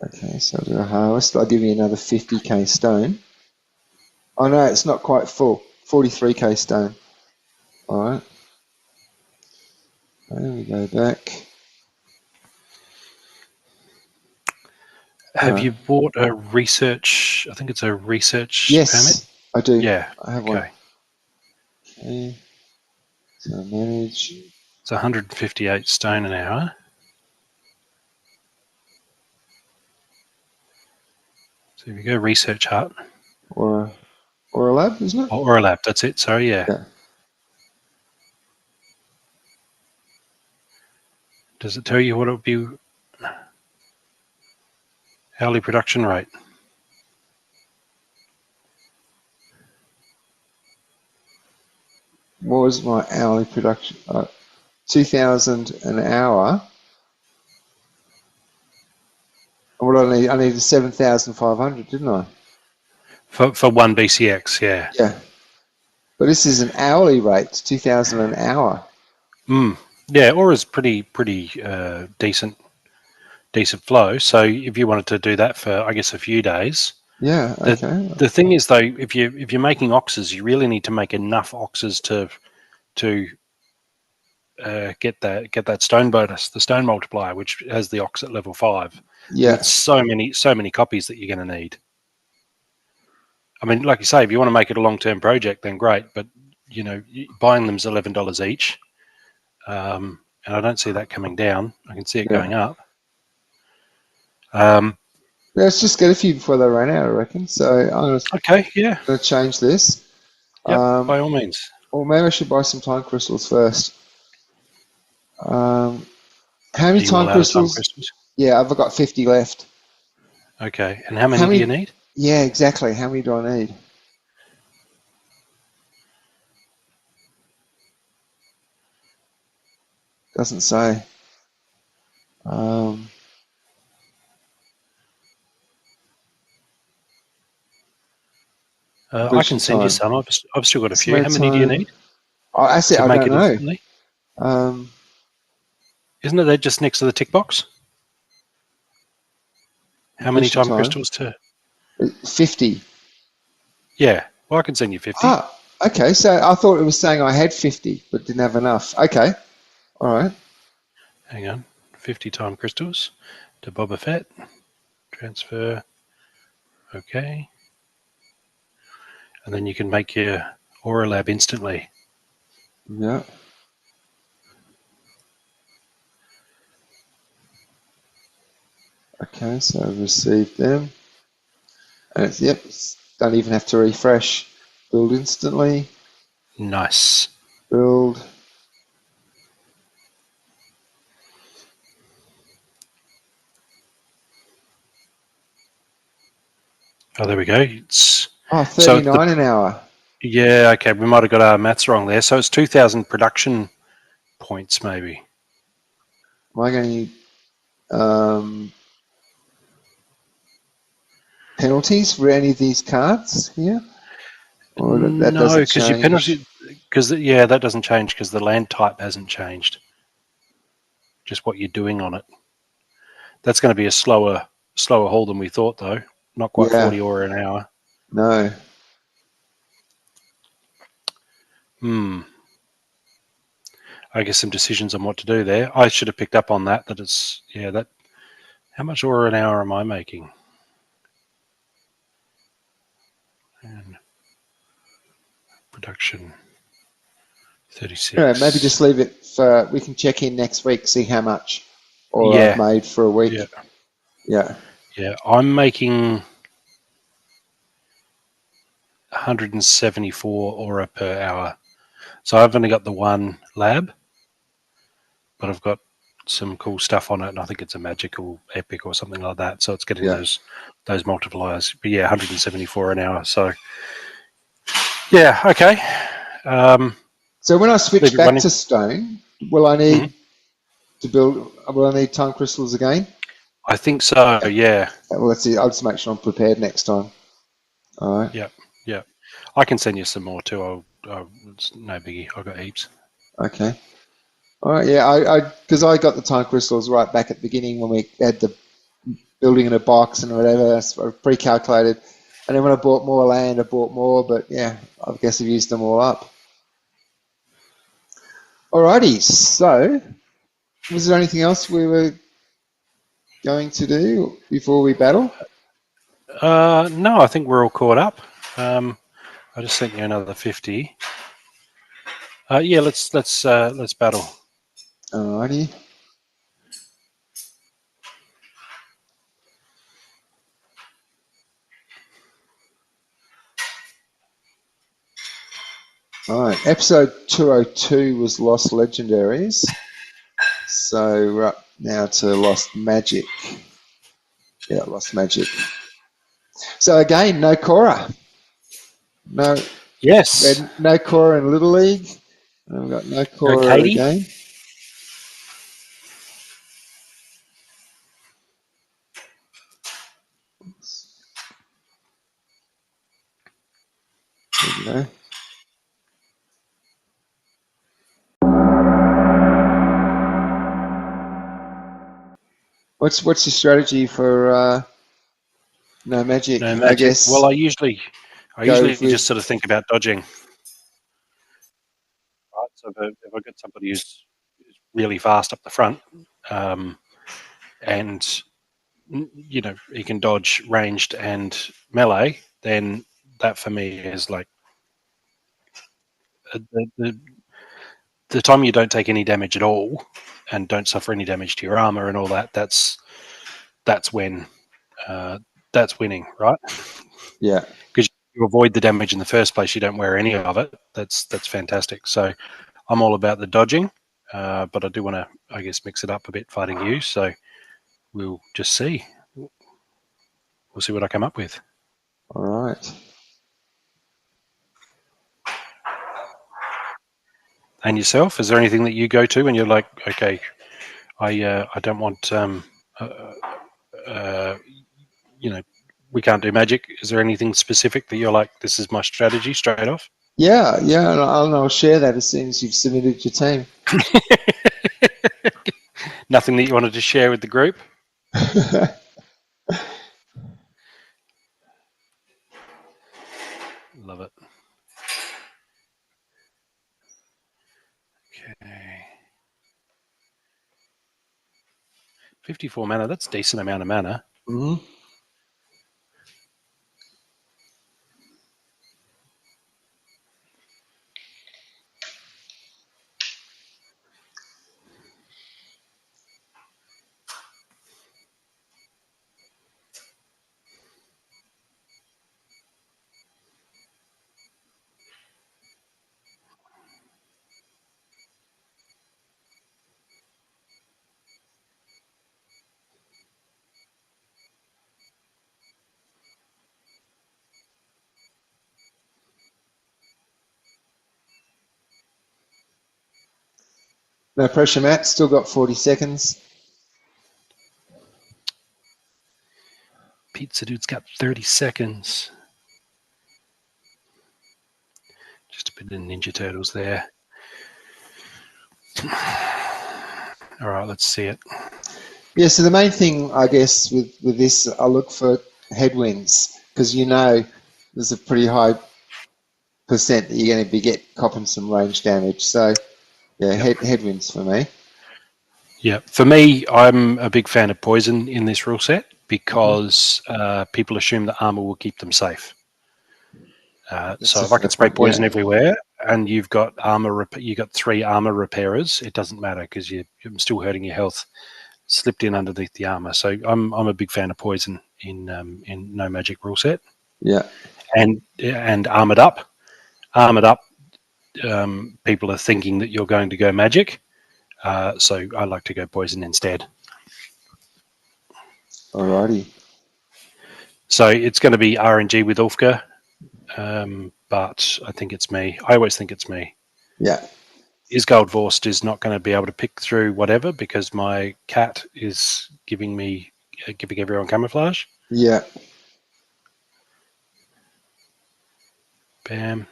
Okay, so I'll do a harvest. I'll give you another 50k stone. Oh no, it's not quite full. 43k stone. All right. There we go back. have you bought a research? I think it's a research permit. Yes, I do. Yeah. I have one. Okay. Okay. So manage. It's 158 stone an hour. So if you go research hut Or a lab, isn't it? or a lab, that's it. Sorry, yeah. Does it tell you what it would be? Hourly production rate. What was my hourly production? 2,000 an hour. What do I need? I needed 7,500, didn't I? For one BCX, yeah. Yeah. But this is an hourly rate, 2,000 an hour. Yeah, Aura's pretty decent flow. So if you wanted to do that for, I guess, a few days. Yeah. Okay. The thing is, though, if you're making oxes, you really need to make enough oxes to get that stone bonus, the stone multiplier, which has the ox at level 5. Yeah. And it's so many copies that you're going to need. I mean, like you say, if you want to make it a long-term project, then great. But buying them's $11 each, and I don't see that coming down. I can see it going up. Let's just get a few before they run out, I reckon. So I'm going to change this. Yep, by all means. Or maybe I should buy some time crystals first. How many time crystals? Yeah, I've got 50 left. Okay, and how many do you need? Yeah, exactly. How many do I need? Doesn't say. I can send you some. I've still got a few. How many do you need? I don't know. Isn't it just next to the tick box? How many time crystals to? 50. Yeah, well, I can send you 50. Ah, okay. So I thought it was saying I had 50, but didn't have enough. Okay. All right. Hang on. 50 time crystals to Boba Fett. Transfer. Okay. And then you can make your Aura Lab instantly. Yeah. Okay, so I've received them. And don't even have to refresh. Build instantly. Nice. Build. Oh, there we go. It's 39 an hour. Yeah, okay. We might have got our maths wrong there. So it's 2,000 production points, maybe. Am I going to need penalties for any of these cards here? Or that no, because your penalty. That doesn't change because the land type hasn't changed. Just what you're doing on it. That's going to be a slower haul than we thought, though. Not quite 40 Aura an hour. No. I guess some decisions on what to do there. I should have picked up on that. How much Aura an hour am I making? And production 36. Yeah, maybe just leave it for. We can check in next week, see how much Aura I've made for a week. Yeah. I'm making 174 Aura per hour. So I've only got the one lab, but I've got some cool stuff on it, and I think it's a magical epic or something like that. So it's getting those multipliers. But 174 an hour. So okay. So when I switch back to stone, will I need to build? Will I need time crystals again? I think so. Yeah. Well, let's see. I'll just make sure I'm prepared next time. All right. Yeah, yeah. I can send you some more too. It's no biggie. I've got heaps. Okay. All right. Yeah. Because I got the time crystals right back at the beginning when we had the building in a box and whatever, sort of pre-calculated. And then when I bought more land, I bought more. But yeah, I guess I've used them all up. Alrighty. So, was there anything else we were going to do before we battle? No, I think we're all caught up. I just sent you another 50. Yeah, let's battle. Alrighty. All right. Episode 202 was Lost Legendaries. So we're up now to Lost Magic. Yeah, Lost Magic. So again, no Cora. No, Yes. no Cora in Little League. And we've got no No, Cora Katie. again. There you go. What's your strategy for no magic? No I magic. Well, guess go I usually just with sort of think about dodging. Right. So if I get somebody who's really fast up the front, um, and he can dodge ranged and melee, then that for me is like the time you don't take any damage at all and don't suffer any damage to your armor and all that. That's when that's winning, right? yeah. Because you avoid the damage in the first place. You don't wear any of it. That's fantastic. So I'm all about the dodging, but I do want to, I guess, mix it up a bit fighting you. So we'll just see. We'll see what I come up with. All right. And yourself, is there anything that you go to when you're like, okay, I don't want uh, we can't do magic. Is there anything specific that you're like, this is my strategy straight off? Yeah, yeah, and I'll share that as soon as you've submitted your team. Nothing that you wanted to share with the group? Love it. Okay. 54 mana, that's a decent amount of mana. Mm-hmm. No pressure, Matt. Still got 40 seconds. Pizza Dude's got 30 seconds. Just a bit of Ninja Turtles there. All right, let's see it. Yeah, so the main thing, I guess, with this, I look for headwinds because there's a pretty high percent that you're going to be copping some range damage. So, yeah, Yep. headwinds for me. Yeah, for me, I'm a big fan of poison in this rule set because people assume that armor will keep them safe. So if I can spray Point, poison yeah. everywhere, and you've got you got 3 armor repairers, it doesn't matter because you're still hurting your health slipped in underneath the armor. So I'm a big fan of poison in no magic rule set. Yeah. And armored up. Armored up, people are thinking that you're going to go magic. So I like to go poison instead. Alrighty. So it's going to be RNG with Ulfka, but I think it's me. I always think it's me. Yeah. Isgald Vorst is not going to be able to pick through whatever because my cat is giving everyone camouflage. Yeah. Bam.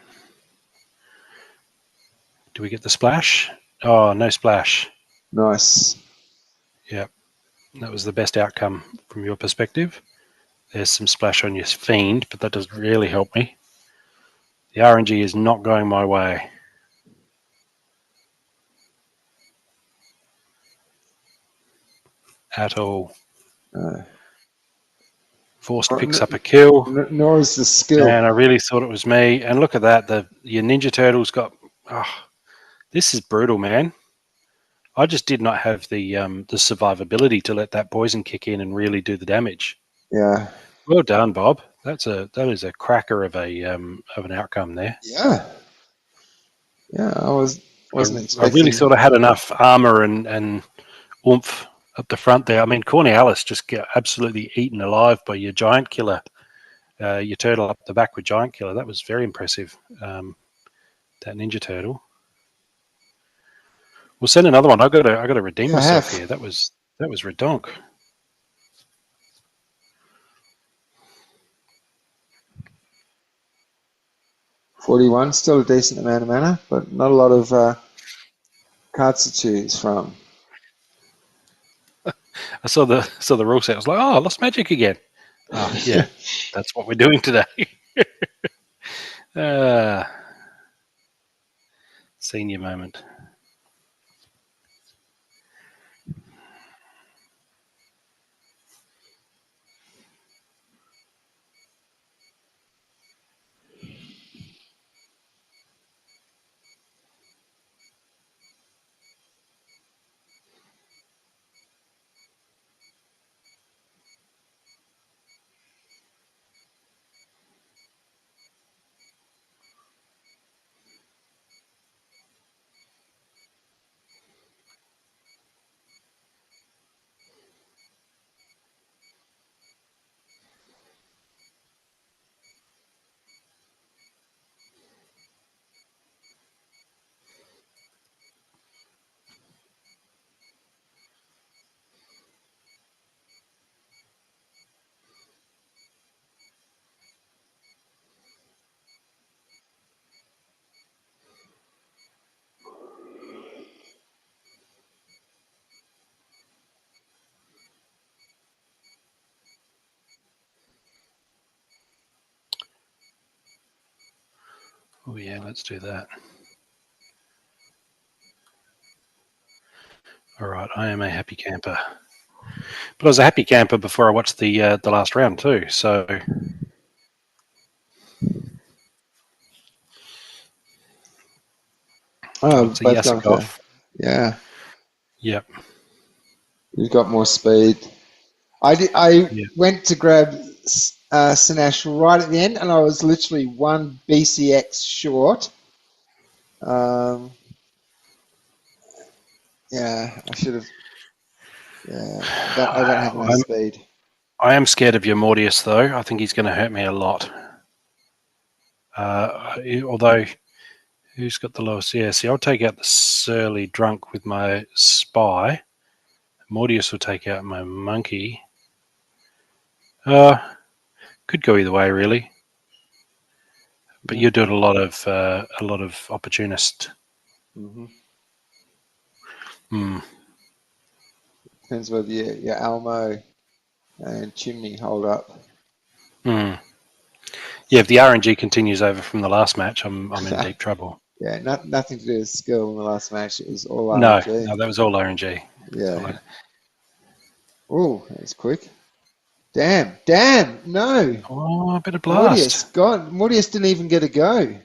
Do we get the splash? Oh, no splash. Nice. Yep. That was the best outcome from your perspective. There's some splash on your fiend, but that doesn't really help me. The RNG is not going my way. At all. Forced picks up a kill. Nor is the skill. And I really thought it was me. And look at that. Your Ninja Turtle's got... Oh, this is brutal, man. I just did not have the survivability to let that poison kick in and really do the damage. Yeah. Well done, Bob. That is a cracker of an outcome there. Yeah. Yeah, I wasn't expecting. I really sort of had enough armor and oomph up the front there. I mean, Cornelius just get absolutely eaten alive by your giant killer, your turtle up the back with giant killer. That was very impressive. That Ninja Turtle. We'll send another one. I got to redeem myself here. That was redonk. $41, still a decent amount of mana, but not a lot of cards to choose from. I saw the rule set. I was like, oh, I lost magic again. Oh, yeah, that's what we're doing today. Senior moment. Oh yeah, let's do that. All right, I am a happy camper, but I was a happy camper before I watched the last round too. So Oh, it's a both gone for, yeah. Yep. You've got more speed. I went to grab Sinesh right at the end, and I was literally one BCX short. Yeah, I should have. Yeah, I don't have enough speed. I am scared of your Mortius, though. I think he's going to hurt me a lot. Although, who's got the lowest? Yeah, see, I'll take out the surly drunk with my spy. Mortius will take out my monkey. Could go either way, really. But you're doing a lot of opportunist. Mm-hmm. Hmm. Depends whether your Almo and Chimney hold up. Hmm. Yeah, if the RNG continues over from the last match, I'm in deep trouble. Yeah, nothing to do with skill in the last match. It was all RNG. No, that was all RNG. Yeah. Oh, that's quick. Damn, no. Oh, a bit of blast. Mortius didn't even get a go.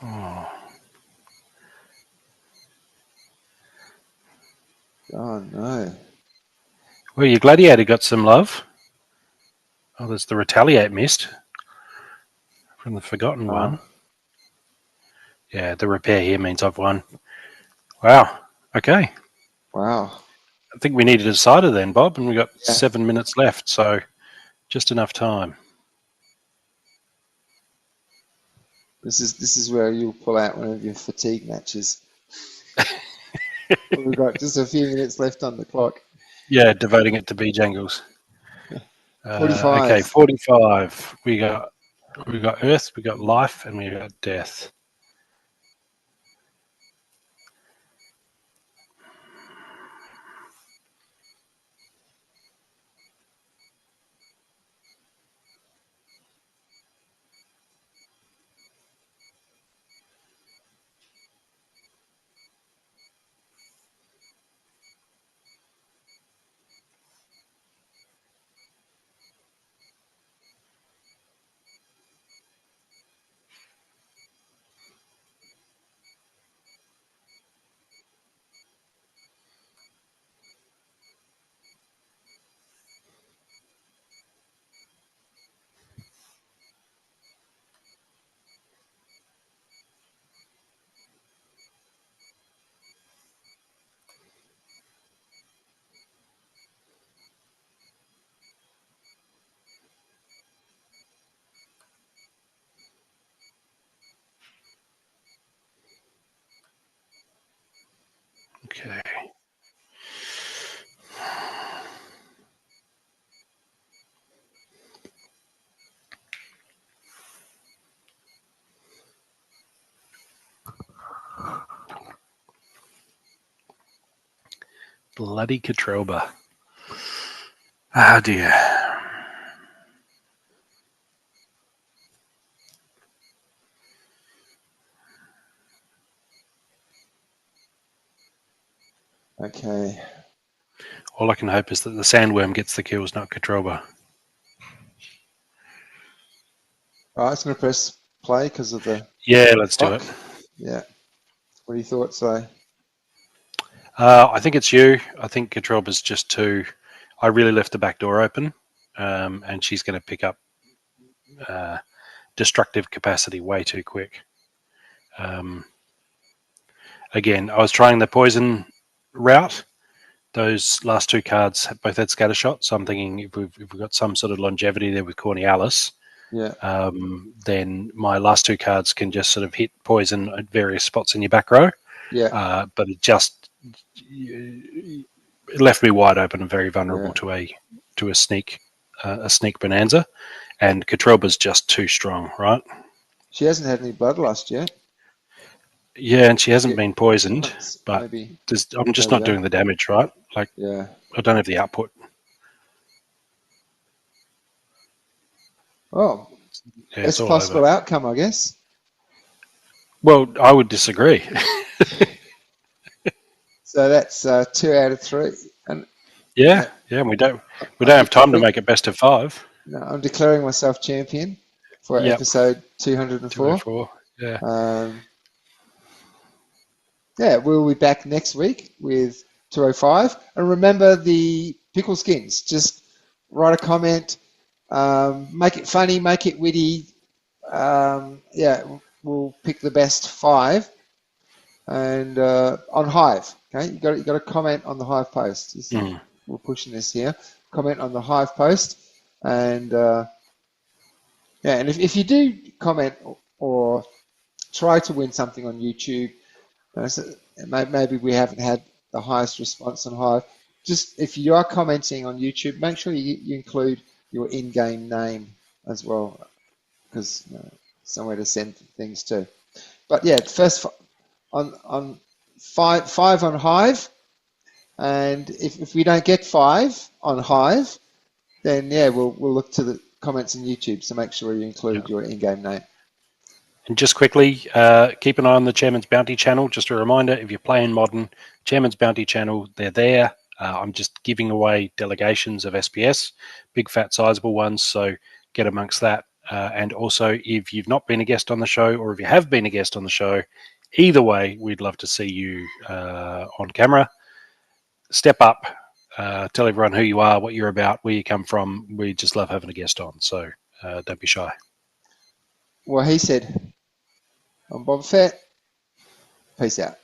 Oh. Oh, no. Well, your Gladiator got some love. Oh, there's the Retaliate missed from the Forgotten one. Yeah, the repair here means I've won. Wow. Okay. Wow. I think we needed a decider then, Bob, and we got 7 minutes left, so just enough time. This is where you'll pull out one of your fatigue matches. We've got just a few minutes left on the clock. Yeah, devoting it to B-Jangles. 45. Okay, 45. We got We got Earth, we got life, and we got death. Okay. Bloody Katroba. Ah, dear. Okay. All I can hope is that the sandworm gets the kills, not Katroba. All right, I'm going to press play because of the Yeah, let's do clock. it. Yeah. What do you thought, say? I think it's you. I think Katroba's just too. I really left the back door open, and she's going to pick up destructive capacity way too quick. Again, I was trying the poison route. Those last two cards both had scatter shot, so I'm thinking if we've got some sort of longevity there with Cornealis, Yeah. then my last two cards can just sort of hit poison at various spots in your back row. Yeah. But it left me wide open and very vulnerable to a sneak bonanza, and Katroba's just too strong, right? She hasn't had any bloodlust yet. Yeah, and she hasn't Yeah, been poisoned, months, but maybe. I'm just There we not go. doing the damage, right? Like, Yeah. I don't have the output. Oh, Yeah, it's best all over. possible outcome, I guess. Well, I would disagree. So that's 2 out of 3, and Yeah, and we don't I'm have time to declaring, make it best of 5. no, I'm declaring myself champion for Yep, episode 204. 204. Yeah, Yeah, we'll be back next week with 205. And remember the pickle skins. Just write a comment, make it funny, make it witty. Yeah, we'll pick the best 5. And on Hive, okay, you got to comment on the Hive post. We're pushing this here. Comment on the Hive post, and yeah, and if you do comment or try to win something on YouTube, so maybe we haven't had the highest response on Hive. Just if you are commenting on YouTube, make sure you include your in-game name as well, because somewhere to send things to. But yeah, first on five on Hive, and if we don't get 5 on Hive, then yeah, we'll look to the comments on YouTube. So make sure you include your in-game name. And just quickly, keep an eye on the Chairman's Bounty channel. Just a reminder, if you're playing Modern, Chairman's Bounty channel, they're there. I'm just giving away delegations of SPS, big, fat, sizable ones. So get amongst that. And also, if you've not been a guest on the show, or if you have been a guest on the show, either way, we'd love to see you on camera. Step up, tell everyone who you are, what you're about, where you come from. We just love having a guest on. So don't be shy. Well, he said, I'm Bob Fett. Peace out.